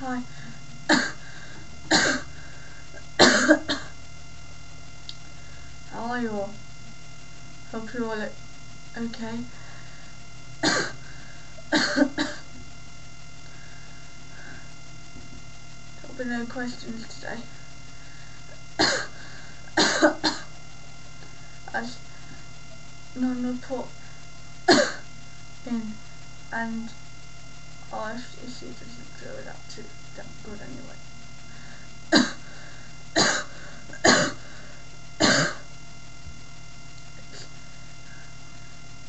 Hi. How are you all? Hope you're all okay. There'll be no questions today. As non-report in, and RFDC doesn't do that too that good anyway.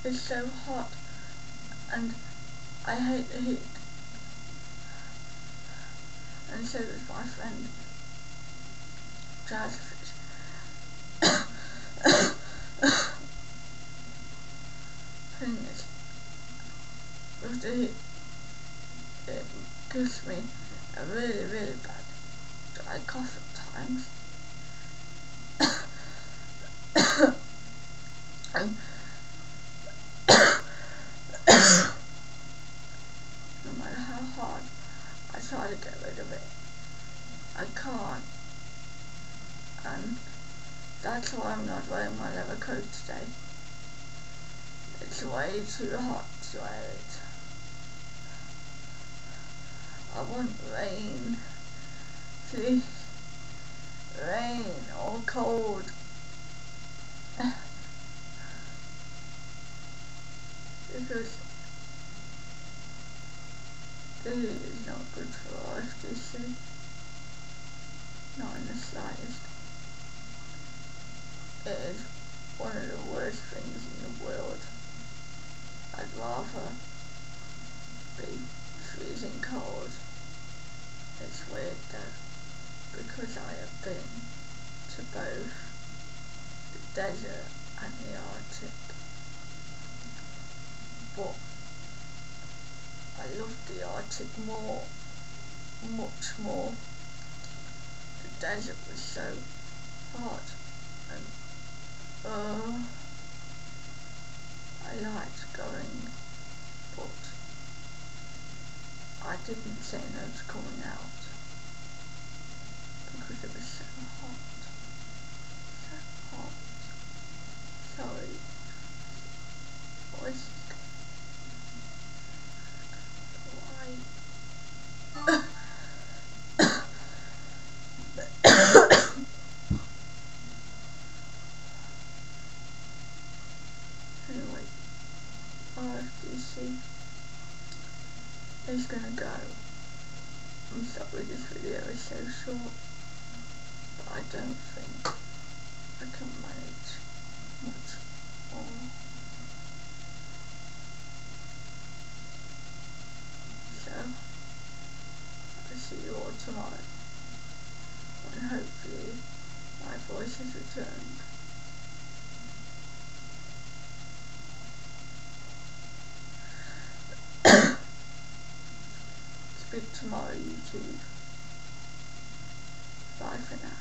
It's so hot and I hate the heat, and so does my friend Jazzfish. Thing is, with the heat, it gives me a really bad dry cough at times. And no matter how hard I try to get rid of it, I can't. And that's why I'm not wearing my leather coat today. It's way too hot to wear it. I want rain, please, rain or cold. Because the heat is not good for RFDC, not in the slightest. It is one of the worst things in the world. I'd rather be freezing cold. It's weird though, because I have been to both the desert and the Arctic. But I love the Arctic more, much more. The desert was so hot, and I liked going, but I didn't say no to coming out because it was so hot. So hot. Sorry. Voice. Why? Anyway, RFDC is gonna go. I'm sorry this video is so short, but I don't think I can manage much more. So, I'll see you all tomorrow, when hopefully my voice has returned. Speak tomorrow, YouTube. Bye for now.